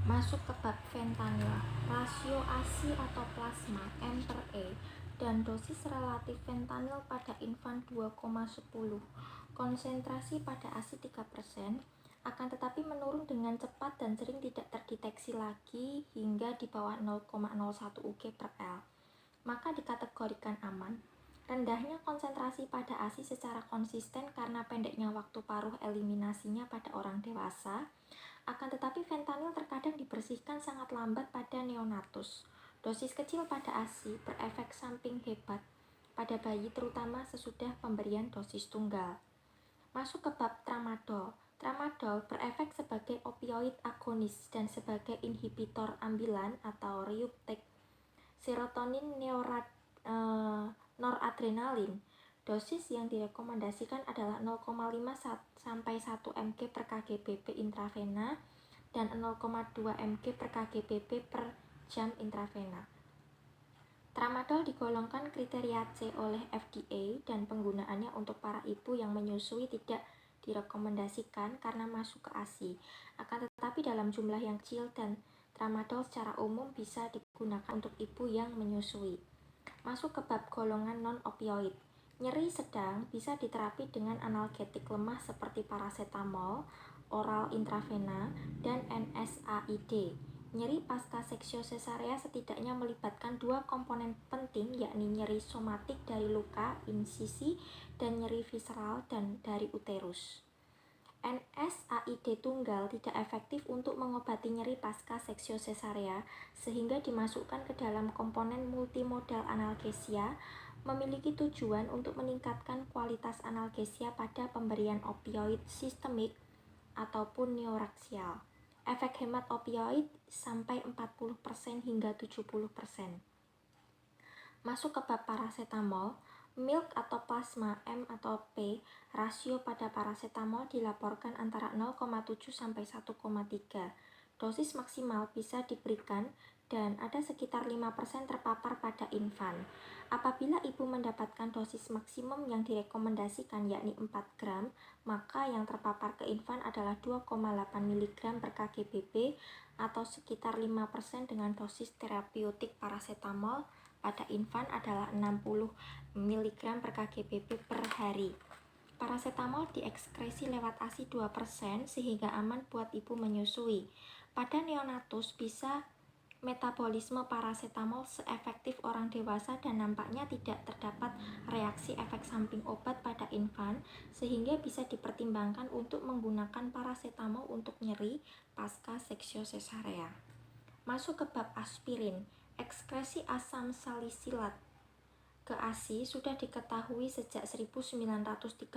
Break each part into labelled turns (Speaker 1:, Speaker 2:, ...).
Speaker 1: Masuk ke bab fentanyl, rasio ASI atau plasma M/E dan dosis relatif fentanyl pada infan 2,10. Konsentrasi pada ASI 3%, akan tetapi menurun dengan cepat dan sering tidak terdeteksi lagi hingga di bawah 0,01 UG/L, maka dikategorikan aman. Rendahnya konsentrasi pada ASI secara konsisten karena pendeknya waktu paruh eliminasinya pada orang dewasa. Akan tetapi fentanyl terkadang dibersihkan sangat lambat pada neonatus. Dosis kecil pada ASI berefek samping hebat pada bayi terutama sesudah pemberian dosis tunggal. Masuk ke bab tramadol. Tramadol berefek sebagai opioid agonis dan sebagai inhibitor ambilan atau reuptake serotonin noradrenalin. Dosis yang direkomendasikan adalah 0,5 sampai 1 mg per kg/Bp intravena dan 0,2 mg per kg/Bp per jam intravena. Tramadol digolongkan kriteria C oleh FDA dan penggunaannya untuk para ibu yang menyusui tidak direkomendasikan karena masuk ke ASI. Akan tetapi dalam jumlah yang kecil dan tramadol secara umum bisa digunakan untuk ibu yang menyusui. Masuk ke bab golongan non-opioid. Nyeri sedang bisa diterapi dengan analgetik lemah seperti paracetamol, oral intravena, dan NSAID. Nyeri pasca seksio sesarea setidaknya melibatkan dua komponen penting, yakni nyeri somatik dari luka, insisi, dan nyeri visceral dan dari uterus. NSAID tunggal tidak efektif untuk mengobati nyeri pasca seksio sesarea sehingga dimasukkan ke dalam komponen multimodal analgesia, memiliki tujuan untuk meningkatkan kualitas analgesia pada pemberian opioid sistemik ataupun neuraksial. Efek hemat opioid sampai 40% hingga 70%. Masuk ke bab paracetamol. Milk atau plasma M atau P rasio pada paracetamol dilaporkan antara 0,7 sampai 1,3. Dosis maksimal bisa diberikan dan ada sekitar 5% terpapar pada infan. Apabila ibu mendapatkan dosis maksimum yang direkomendasikan yakni 4 gram, maka yang terpapar ke infan adalah 2,8 mg per kg/Bp atau sekitar 5% dengan dosis terapeutik paracetamol pada infan adalah 60 mg per kg/Bp per hari. Paracetamol diekskresi lewat ASI 2% sehingga aman buat ibu menyusui. Pada neonatus bisa metabolisme paracetamol seefektif orang dewasa dan nampaknya tidak terdapat reaksi efek samping obat pada infan sehingga bisa dipertimbangkan untuk menggunakan paracetamol untuk nyeri pasca seksio sesarea. Masuk ke bab aspirin. Ekskresi asam salisilat ke ASI sudah diketahui sejak 1935.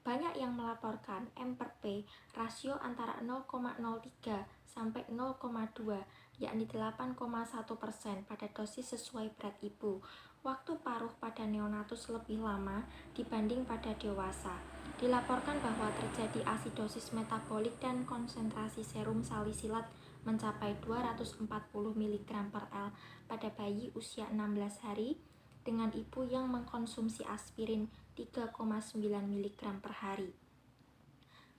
Speaker 1: Banyak yang melaporkan M/P rasio antara 0,03 sampai 0,2, yakni 8,1% pada dosis sesuai berat ibu. Waktu paruh pada neonatus lebih lama dibanding pada dewasa. Dilaporkan bahwa terjadi asidosis metabolik dan konsentrasi serum salisilat mencapai 240 mg/L pada bayi usia 16 hari dengan ibu yang mengkonsumsi aspirin 3,9 mg per hari.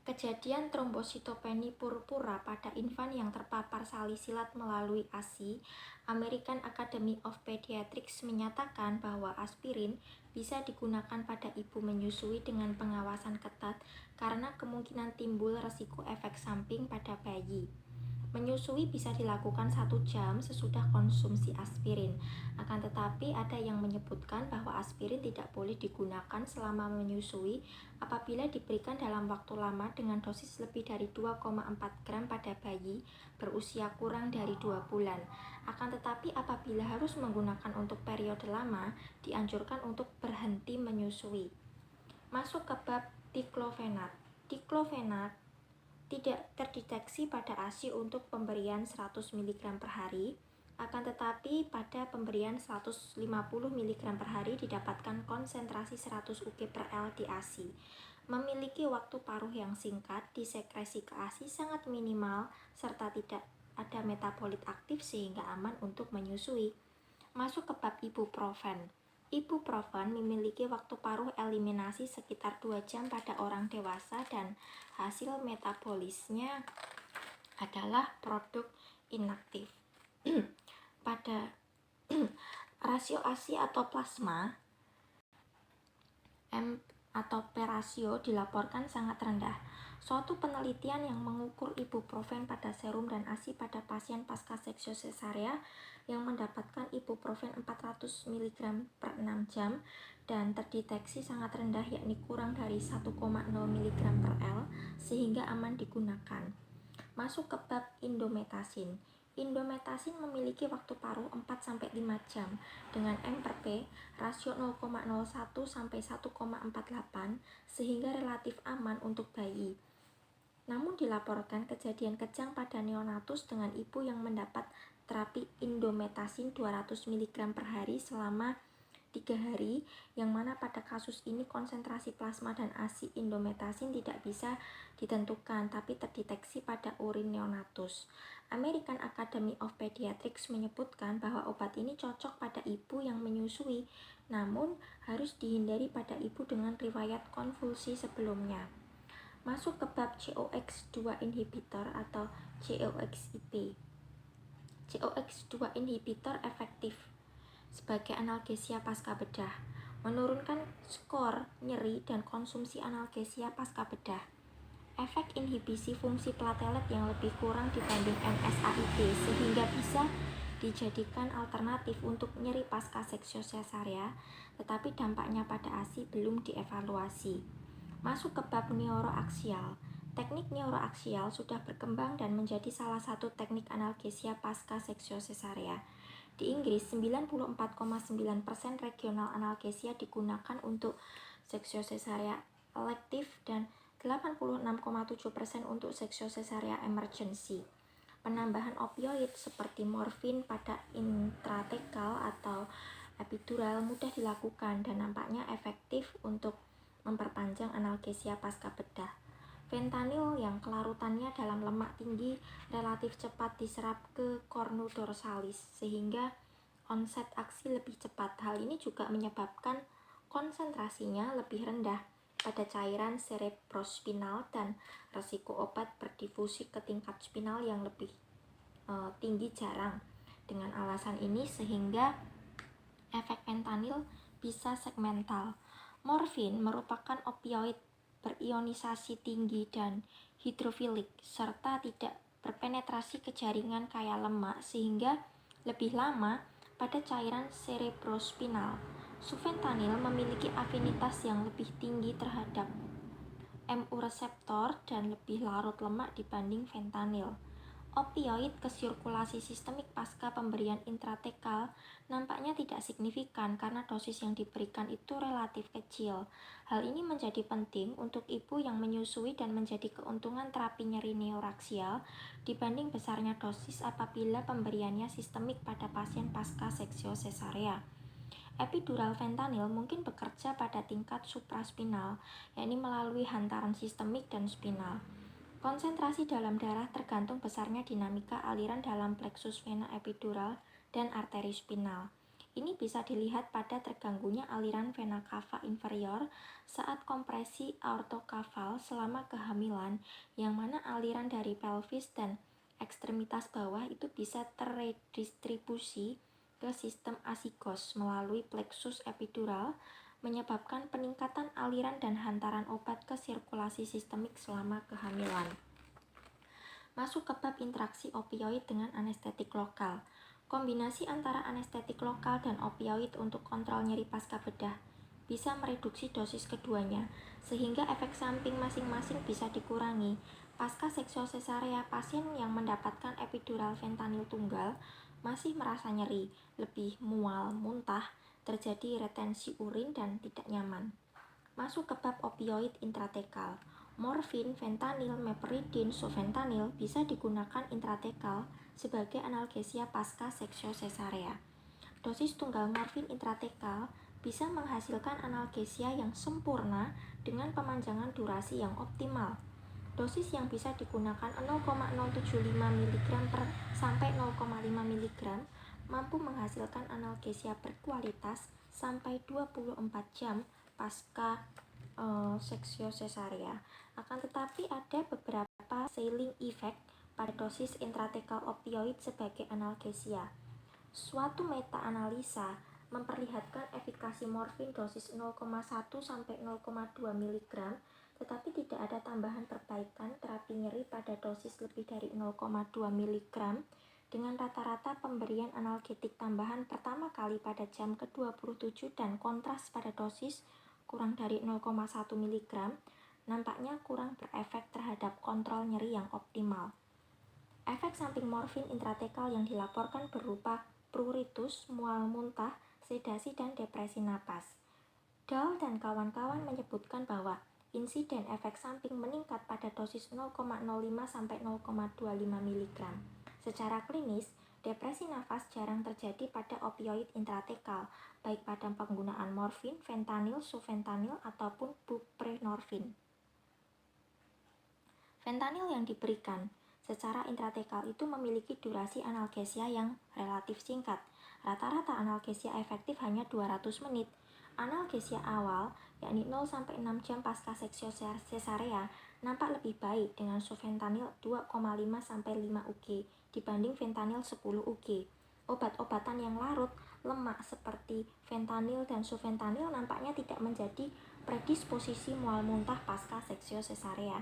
Speaker 1: Kejadian trombositopeni purpura pada infan yang terpapar salisilat melalui ASI, American Academy of Pediatrics menyatakan bahwa aspirin bisa digunakan pada ibu menyusui dengan pengawasan ketat karena kemungkinan timbul resiko efek samping pada bayi. Menyusui bisa dilakukan 1 jam sesudah konsumsi aspirin. Akan tetapi ada yang menyebutkan bahwa aspirin tidak boleh digunakan selama menyusui apabila diberikan dalam waktu lama dengan dosis lebih dari 2,4 gram pada bayi berusia kurang dari 2 bulan. Akan tetapi apabila harus menggunakan untuk periode lama, dianjurkan untuk berhenti menyusui. Masuk ke bab diklofenat. Diklofenat tidak terdeteksi pada ASI untuk pemberian 100 mg per hari, akan tetapi pada pemberian 150 mg per hari didapatkan konsentrasi 100 UG/L di ASI. Memiliki waktu paruh yang singkat, disekresi ke ASI sangat minimal, serta tidak ada metabolit aktif sehingga aman untuk menyusui. Masuk ke bab ibuprofen. Ibuprofen memiliki waktu paruh eliminasi sekitar 2 jam pada orang dewasa dan hasil metabolisnya adalah produk inaktif. Pada rasio ASI atau plasma M atau P rasio dilaporkan sangat rendah. Suatu penelitian yang mengukur ibuprofen pada serum dan ASI pada pasien pasca seksio sesarea yang mendapatkan ibuprofen 400 mg per 6 jam dan terdeteksi sangat rendah, yakni kurang dari 1,0 mg per L, sehingga aman digunakan. Masuk ke bab indometasin. Indometasin memiliki waktu paruh 4-5 jam dengan M per P rasio 0,01 sampai 1,48 sehingga relatif aman untuk bayi. Namun dilaporkan kejadian kejang pada neonatus dengan ibu yang mendapat terapi indometasin 200 mg per hari selama 3 hari, yang mana pada kasus ini konsentrasi plasma dan ASI indometasin tidak bisa ditentukan tapi terdeteksi pada urin neonatus. American Academy of Pediatrics menyebutkan bahwa obat ini cocok pada ibu yang menyusui, namun harus dihindari pada ibu dengan riwayat konvulsi sebelumnya. Masuk ke bab COX-2 inhibitor atau COXIP. COX-2 inhibitor efektif sebagai analgesia pasca bedah, menurunkan skor nyeri dan konsumsi analgesia pasca bedah. Efek inhibisi fungsi platelet yang lebih kurang dibanding NSAID sehingga bisa dijadikan alternatif untuk nyeri pasca seksio sesarea, tetapi dampaknya pada ASI belum dievaluasi. Masuk ke bab neuroaksial. Teknik neuroaksial sudah berkembang dan menjadi salah satu teknik analgesia pasca seksio sesarea. Di Inggris, 94,9% regional analgesia digunakan untuk seksio sesarea elektif dan 86,7% untuk seksio sesarea emergency. Penambahan opioid seperti morfin pada intratekal atau epidural mudah dilakukan dan nampaknya efektif untuk memperpanjang analgesia pasca bedah. Fentanyl yang kelarutannya dalam lemak tinggi relatif cepat diserap ke cornudorsalis sehingga onset aksi lebih cepat. Hal ini juga menyebabkan konsentrasinya lebih rendah pada cairan cerebrospinal dan resiko obat berdifusi ke tingkat spinal yang lebih tinggi jarang. Dengan alasan ini sehingga efek fentanyl bisa segmental. Morfin merupakan opioid berionisasi tinggi dan hidrofilik serta tidak berpenetrasi ke jaringan kaya lemak sehingga lebih lama pada cairan cerebrospinal. Sufentanil memiliki afinitas yang lebih tinggi terhadap MU reseptor dan lebih larut lemak dibanding fentanyl. Opioid ke sirkulasi sistemik pasca pemberian intratekal nampaknya tidak signifikan karena dosis yang diberikan itu relatif kecil. Hal ini menjadi penting untuk ibu yang menyusui dan menjadi keuntungan terapi nyeri neuraksial dibanding besarnya dosis apabila pemberiannya sistemik pada pasien pasca seksio sesarea. Epidural fentanyl mungkin bekerja pada tingkat supraspinal, yakni melalui hantaran sistemik dan spinal. Konsentrasi dalam darah tergantung besarnya dinamika aliran dalam plexus vena epidural dan arteri spinal. Ini bisa dilihat pada terganggunya aliran vena cava inferior saat kompresi aortokafal selama kehamilan, yang mana aliran dari pelvis dan ekstremitas bawah itu bisa terredistribusi ke sistem asigos melalui plexus epidural, menyebabkan peningkatan aliran dan hantaran obat ke sirkulasi sistemik selama kehamilan. Masuk ke bab interaksi opioid dengan anestetik lokal. Kombinasi antara anestetik lokal dan opioid untuk kontrol nyeri pasca bedah bisa mereduksi dosis keduanya, sehingga efek samping masing-masing bisa dikurangi. Pasca seksio sesarea, pasien yang mendapatkan epidural fentanyl tunggal masih merasa nyeri, lebih mual, muntah, terjadi retensi urin dan tidak nyaman. Masuk ke bab opioid intratekal. Morfin, fentanyl, meperidin, sufentanil bisa digunakan intratekal sebagai analgesia pasca seksio sesarea. Dosis tunggal morfin intratekal bisa menghasilkan analgesia yang sempurna dengan pemanjangan durasi yang optimal. Dosis yang bisa digunakan 0,075 mg per sampai 0,5 mg mampu menghasilkan analgesia berkualitas sampai 24 jam pasca seksio sesarea. Akan tetapi ada beberapa ceiling effect pada dosis intratekal opioid sebagai analgesia. Suatu meta-analisa memperlihatkan efikasi morfin dosis 0,1 sampai 0,2 mg, tetapi tidak ada tambahan perbaikan terapi nyeri pada dosis lebih dari 0,2 mg dengan rata-rata pemberian analgetik tambahan pertama kali pada jam ke-27 dan kontras pada dosis kurang dari 0,1 mg nampaknya kurang berefek terhadap kontrol nyeri yang optimal. Efek samping morfin intratekal yang dilaporkan berupa pruritus, mual muntah, sedasi, dan depresi napas. Dahl dan kawan-kawan menyebutkan bahwa insiden efek samping meningkat pada dosis 0,05 sampai 0,25 mg. Secara klinis, depresi nafas jarang terjadi pada opioid intratekal, baik pada penggunaan morfin, fentanil, sufentanil, ataupun buprenorfin. Fentanil yang diberikan secara intratekal itu memiliki durasi analgesia yang relatif singkat. Rata-rata analgesia efektif hanya 200 menit. Analgesia awal, yakni 0-6 jam pasca seksio sesarea, nampak lebih baik dengan sufentanil 2,5-5 Ug dibanding fentanil 10 Ug. Obat-obatan yang larut lemak seperti fentanil dan sufentanil nampaknya tidak menjadi predisposisi mual muntah pasca seksio sesarea,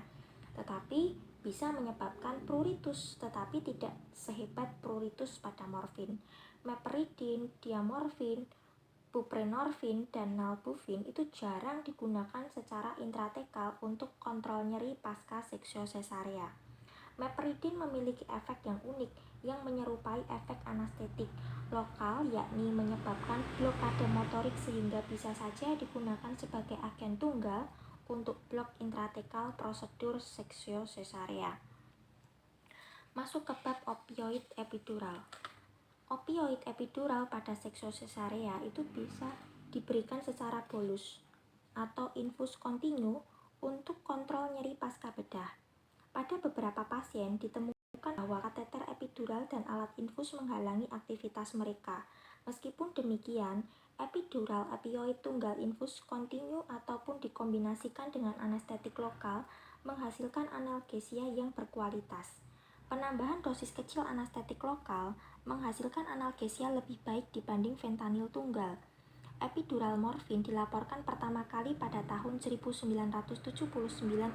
Speaker 1: tetapi bisa menyebabkan pruritus, tetapi tidak sehebat pruritus pada morfin. Meperidin, diamorfin, buprenorfin, dan nalbufin itu jarang digunakan secara intratekal untuk kontrol nyeri pasca seksio sesarea. Meperidin memiliki efek yang unik yang menyerupai efek anestetik lokal, yakni menyebabkan blokade motorik sehingga bisa saja digunakan sebagai agen tunggal untuk blok intratekal prosedur seksio sesarea. Masuk ke bab opioid epidural. Opioid epidural pada seksio sesarea itu bisa diberikan secara bolus atau infus kontinu untuk kontrol nyeri pasca bedah. Pada beberapa pasien ditemukan bahwa kateter epidural dan alat infus menghalangi aktivitas mereka. Meskipun demikian, epidural opioid tunggal infus kontinu ataupun dikombinasikan dengan anestetik lokal menghasilkan analgesia yang berkualitas. Penambahan dosis kecil anestetik lokal menghasilkan analgesia lebih baik dibanding fentanil tunggal. Epidural morfin dilaporkan pertama kali pada tahun 1979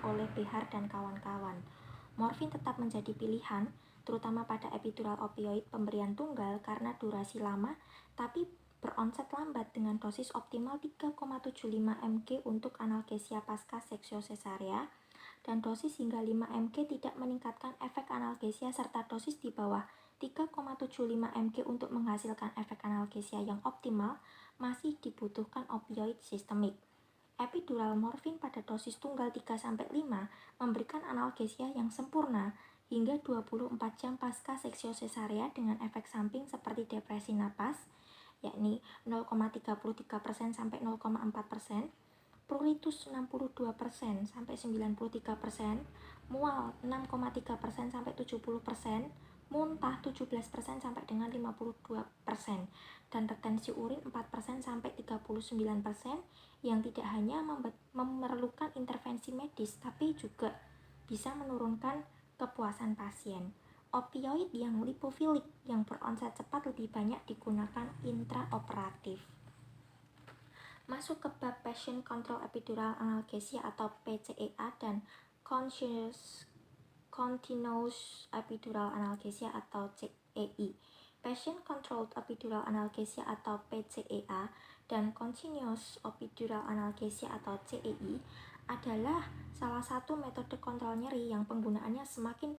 Speaker 1: oleh Behar dan kawan-kawan. Morfin tetap menjadi pilihan, terutama pada epidural opioid pemberian tunggal karena durasi lama, tapi beronset lambat dengan dosis optimal 3,75 mg untuk analgesia pasca seksio sesarea, dan dosis hingga 5 mg tidak meningkatkan efek analgesia serta dosis di bawah 3,75 mg untuk menghasilkan efek analgesia yang optimal masih dibutuhkan opioid sistemik. Epidural morfin pada dosis tunggal 3-5 memberikan analgesia yang sempurna hingga 24 jam pasca seksio sesarea dengan efek samping seperti depresi napas, yakni 0,33% sampai 0,4%, pruritus 62% sampai 93%, mual 6,3% sampai 70%, muntah 17% sampai dengan 52%, dan retensi urin 4% sampai 39% yang tidak hanya memerlukan intervensi medis tapi juga bisa menurunkan kepuasan pasien. Opioid yang lipofilik yang beronset cepat lebih banyak digunakan intraoperatif. Masuk ke bab patient control epidural analgesia atau PCEA dan continuous epidural analgesia atau CEI. Patient controlled epidural analgesia atau PCEA dan continuous epidural analgesia atau CEI adalah salah satu metode kontrol nyeri yang penggunaannya semakin